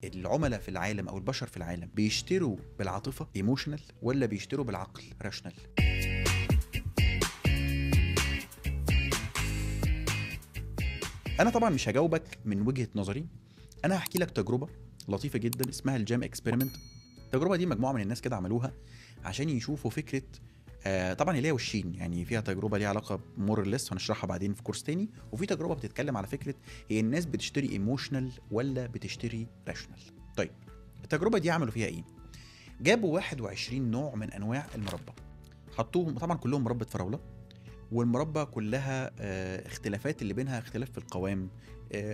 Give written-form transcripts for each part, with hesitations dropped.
العملاء في العالم او البشر في العالم بيشتروا بالعاطفه ايموشنال ولا بيشتروا بالعقل راشنال؟ انا طبعا مش هجاوبك من وجهه نظري، انا هحكي لك تجربه لطيفه جدا اسمها الجام اكسبيرمنت. التجربه دي مجموعه من الناس كده عملوها عشان يشوفوا فكره. طبعا هي ليها وشين، يعني فيها تجربه ليها علاقه مور ليس هنشرحها بعدين في كورس تاني، وفي تجربه بتتكلم على فكره هي الناس بتشتري ايموشنال ولا بتشتري راشنال. طيب التجربه دي عملوا فيها ايه؟ جابوا 21 نوع من انواع المربى، حطوهم طبعا كلهم مربى فراوله، والمربى كلها اختلافات اللي بينها اختلاف في القوام.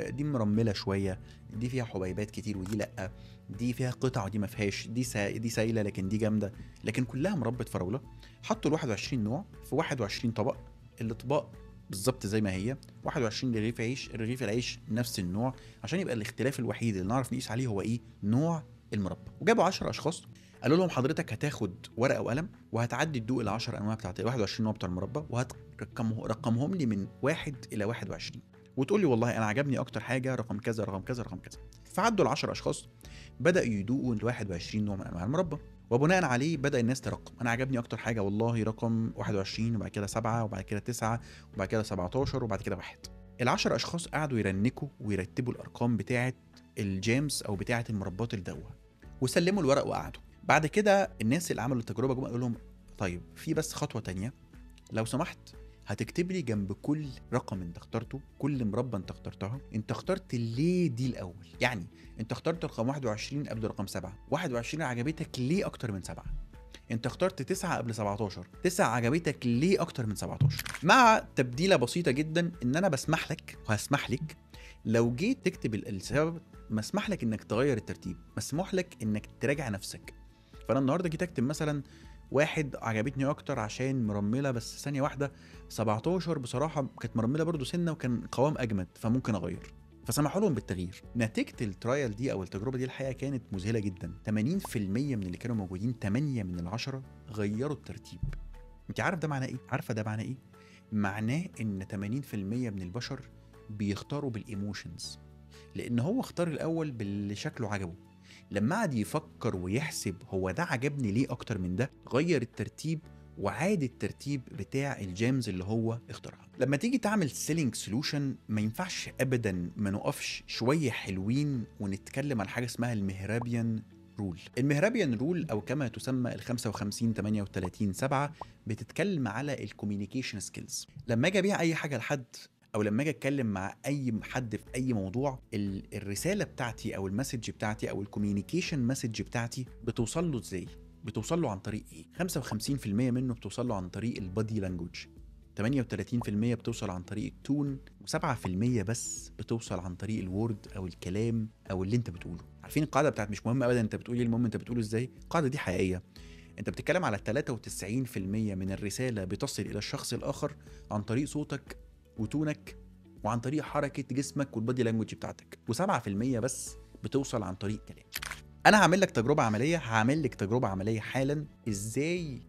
دي مرمله شويه، دي فيها حبيبات كتير ودي لا، دي فيها قطع ودي ما فيهاش، دي سايله لكن دي جامده، لكن كلها مربى فراوله. حطوا ال 21 نوع في 21 طبق، الاطباق بالظبط زي ما هي، 21 رغيف عيش، رغيف العيش نفس النوع، عشان يبقى الاختلاف الوحيد اللي نعرف نقيس عليه هو ايه؟ نوع المربى. وجابوا 10 اشخاص، قالوا لهم حضرتك هتاخد ورقه وقلم وهتعدي تدوق ال10 انواع بتاعت ال 21 نوع بتوع المربى، رقمهم لي من 1 إلى 21، وتقول لي والله انا عجبني اكتر حاجه رقم كذا رقم كذا رقم كذا. فعدوا ال10 اشخاص بداوا يدوقوا ال 21 نوع من انواع المربى، وبناء عليه بدا الناس ترقم. انا عجبني اكتر حاجه والله رقم 21، وبعد كده 7، وبعد كده 9، وبعد كده 17، وبعد كده 1. ال10 اشخاص قعدوا يرنكوا ويرتبوا الارقام بتاعه الجيمز او بتاعه المربات الدوه، وسلموا الورق وقعدوا. بعد كده الناس اللي عملوا التجربه جم قالوا لهم طيب في بس خطوه تانية، لو سمحت هتكتب لي جنب كل رقم انت اخترته، كل مربى انت اخترتها، انت اخترت ليه دي الاول. يعني انت اخترت رقم 21 قبل رقم 7، 21 عجبتك ليه اكتر من 7؟ انت اخترت 9 قبل 17، 9 عجبتك ليه اكتر من 17؟ مع تبديله بسيطه جدا ان انا بسمح لك وهسمح لك لو جيت تكتب السبب، مسمح لك انك تغير الترتيب، مسموح لك انك تراجع نفسك. فانا النهارده جيت اكتب مثلا 1 عجبتني اكتر عشان مرمله، بس ثانيه واحده 17 بصراحه كانت مرمله برضو سنه وكان قوام اجمد، فممكن اغير. فسمحوا لهم بالتغيير. نتيجه الترايل دي او التجربه دي الحقيقه كانت مذهله جدا، 80% من اللي كانوا موجودين 8 من ال10 غيروا الترتيب. انت عارف ده معناه ايه؟ عارفه ده معناه ايه؟ معناه ان 80% من البشر بيختاروا بالايموشنز، لان هو اختار الاول باللي شكله عجبه، لما قعد يفكر ويحسب هو ده عجبني ليه اكتر من ده، غير الترتيب وعاد الترتيب بتاع الجيمز اللي هو اختارها. لما تيجي تعمل سيلينج سولوشن ما ينفعش ابدا ما نقفش شويه حلوين ونتكلم عن حاجه اسمها المهرابيان رول. المهرابيان رول او كما تسمى ال 55 38 7 بتتكلم على الكوميونيكيشن سكيلز. لما اجي ابيع اي حاجه لحد او لما اجي اتكلم مع اي حد في اي موضوع، الرساله بتاعتي او المسج بتاعتي او الكوميونيكيشن مسج بتاعتي بتوصل له ازاي؟ بتوصل له عن طريق ايه؟ 55% منه بتوصل له عن طريق البادي لانجوج، 38% بتوصل عن طريق التون، و7% بس بتوصل عن طريق الوورد او الكلام او اللي انت بتقوله. عارفين القاعده بتاعت مش مهم ابدا انت بتقول ايه، المهم انت بتقوله ازاي؟ القاعده دي حقيقيه. انت بتتكلم على 93% من الرساله بتصل الى الشخص الاخر عن طريق صوتك وتونك وعن طريق حركه جسمك والبادي لانجوج بتاعتك، و7% بس بتوصل عن طريق كلام. انا هعمل لك تجربه عمليه، هعمل لك تجربه عمليه حالا ازاي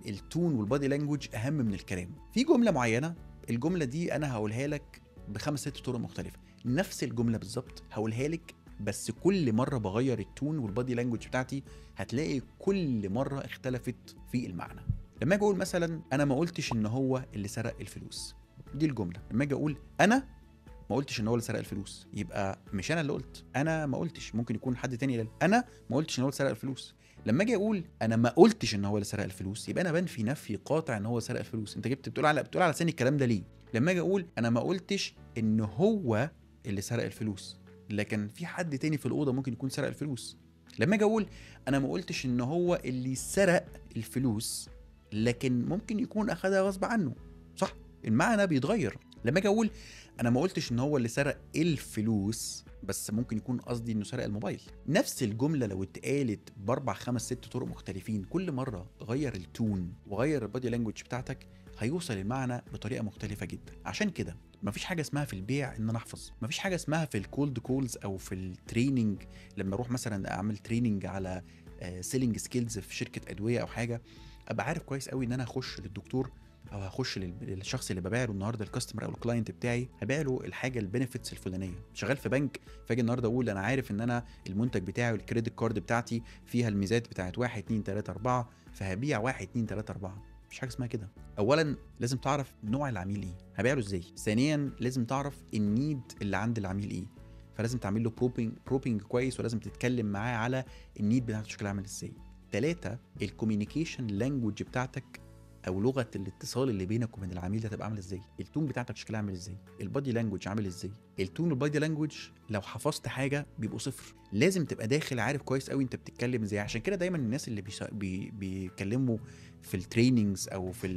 التون والبادي لانجوج اهم من الكلام. في جمله معينه، الجمله دي انا هقولها لك بخمس ست طرق مختلفه، نفس الجمله بالظبط هقولها لك، بس كل مره بغير التون والبادي لانجوج بتاعتي، هتلاقي كل مره اختلفت في المعنى. لما اجي اقول مثلا انا ما قلتش ان هو اللي سرق الفلوس، دي الجمله. لما اجي اقول انا ما قلتش ان هو اللي سرق الفلوس، يبقى مش انا اللي قلت، انا ما قلتش، ممكن يكون حد تاني اللي انا ما قلتش ان هو اللي سرق الفلوس. لما اجي اقول انا ما قلتش ان هو اللي سرق الفلوس، يبقى انا بنفي نفي قاطع ان هو سرق الفلوس. انت جبت بتقول على لساني الكلام ده ليه؟ لما اجي اقول انا ما قلتش ان هو اللي سرق الفلوس، لكن في حد تاني في الاوضه ممكن يكون سرق الفلوس. لما اجي اقول انا ما قلتش ان هو اللي سرق الفلوس، لكن ممكن يكون اخدها غصب عنه، صح؟ المعنى بيتغير. لما اجي اقول انا ما قلتش ان هو اللي سرق الفلوس، بس ممكن يكون قصدي انه سرق الموبايل. نفس الجمله لو اتقالت باربع خمس ست طرق مختلفين، كل مره غير التون وغير البادي لانجوج بتاعتك، هيوصل المعنى بطريقه مختلفه جدا. عشان كده مفيش حاجه اسمها في البيع ان انا احفظ، مفيش حاجه اسمها في الكولد كولز او في التريننج لما اروح مثلا اعمل تريننج على سيلينج سكيلز في شركه ادويه او حاجه، ابقى عارف كويس قوي ان انا اخش للدكتور او هخش للشخص اللي ببيع له النهارده، الكاستمر او الكلاينت بتاعي، هبيع له الحاجه البينيفيتس الفلانيه. شغال في بنك، فاجي النهارده اقول انا عارف ان انا المنتج بتاعي والكريدت كارد بتاعتي فيها الميزات بتاعت 1 2 3 4، فهبيع 1 2 3 4. مفيش حاجه اسمها كده. اولا لازم تعرف نوع العميل ايه، هبيع له ازاي. ثانيا لازم تعرف النيد اللي عند العميل ايه، فلازم تعمل له بروبينج كويس، ولازم تتكلم معاه على النيد بتاعته شكلها عامل ازاي. 3 الكوميونيكيشن لانجوج بتاعتك او لغه الاتصال اللي بينك وبين العميل ده تبقى عامله ازاي. التون بتاعتك شكلها عامل ازاي، البادي لانجوج عامل ازاي. التون والبادي لانجوج لو حفظت حاجه بيبقوا صفر. لازم تبقى داخل عارف كويس قوي انت بتتكلم ازاي. عشان كده دايما الناس اللي بيتكلموا في التريننجز او في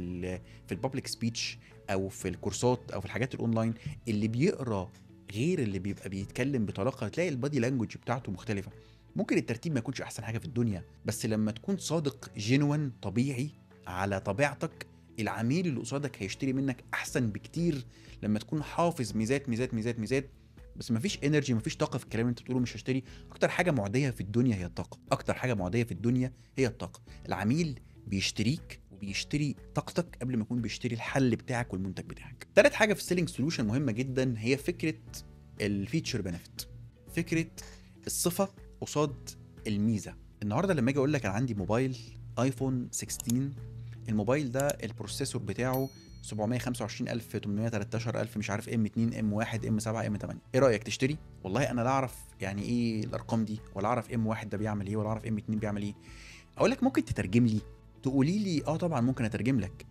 البابليك سبيتش او في الكورسات او في الحاجات الاونلاين، اللي بيقرا غير اللي بيبقى بيتكلم بطلاقه، تلاقي البادي لانجوج بتاعته مختلفه. ممكن الترتيب ما يكونش احسن حاجه في الدنيا، بس لما تكون صادق جينوين طبيعي على طبيعتك، العميل اللي قصادك هيشتري منك احسن بكتير. لما تكون حافظ ميزات ميزات ميزات ميزات، بس مفيش انرجي، مفيش طاقه في الكلام اللي انت بتقوله، مش هشتري. اكتر حاجه معديه في الدنيا هي الطاقه، اكتر حاجه معديه في الدنيا هي الطاقه. العميل بيشتريك وبيشتري طاقتك قبل ما يكون بيشتري الحل بتاعك والمنتج بتاعك. تالت حاجه في السيلينج سوليوشن مهمه جدا هي فكره الفيتشر بنفيت، فكره الصفه قصاد الميزه. النهارده لما اجي اقول لك انا عندي موبايل ايفون 16، الموبايل ده البروسيسور بتاعه 725000 813000 مش عارف ام 2 ام 1 ام 7 ام 8، ايه رايك تشتري؟ والله انا لا اعرف يعني ايه الارقام دي، ولا اعرف ام 1 ده بيعمل ايه، ولا اعرف ام 2 بيعمل ايه. اقول لك ممكن تترجم لي، تقولي لي اه طبعا ممكن اترجم لك.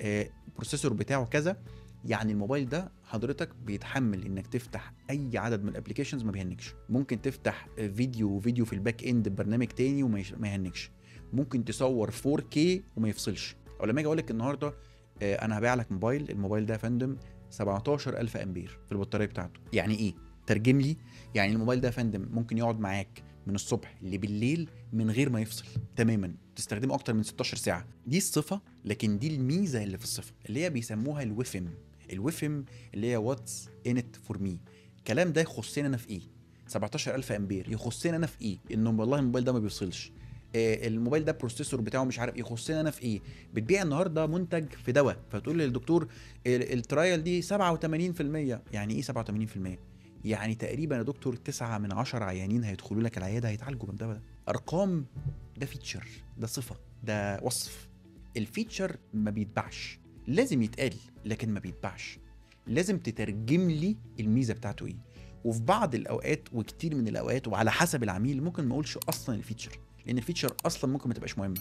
البروسيسور بتاعه كذا، يعني الموبايل ده حضرتك بيتحمل انك تفتح اي عدد من الابلكيشنز ما بيهنكش، ممكن تفتح فيديو في الباك اند ببرنامج تاني وما يهنكش، ممكن تصور 4K وما يفصلش. او لما اجي اقول لك النهارده انا هبيع لك موبايل، الموبايل ده يا فندم 17000 امبير في البطاريه بتاعته، يعني ايه؟ ترجم لي. يعني الموبايل ده يا فندم ممكن يقعد معاك من الصبح لبالليل من غير ما يفصل تماما، تستخدمه اكتر من 16 ساعه. دي الصفه، لكن دي الميزه اللي في الصفه اللي هي بيسموها الوفم. الوفم اللي هي واتس ان ات فور مي. الكلام ده يخصني انا في ايه؟ 17000 امبير يخصني انا في ايه؟ انه والله الموبايل ده ما بيفصلش. الموبايل ده البروسيسور بتاعه مش عارف يخصني انا في ايه. بتبيع النهارده منتج في دواء، فتقول للدكتور الترايل دي 87%، يعني ايه 87%؟ يعني تقريبا يا دكتور 9 من 10 عيانين هيدخلوا لك العياده هيتعالجوا من الدواء ده. ارقام، ده فيتشر، ده صفه، ده وصف. الفيتشر ما بيتباعش، لازم يتقال لكن ما بيتباعش. لازم تترجم لي الميزه بتاعته ايه. وفي بعض الاوقات وكتير من الاوقات وعلى حسب العميل ممكن ما اقولش اصلا الفيتشر، لان الفيتشر اصلا ممكن ما تبقاش مهمه.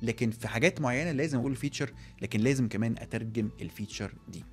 لكن في حاجات معينه لازم اقول الفيتشر، لكن لازم كمان اترجم الفيتشر دي.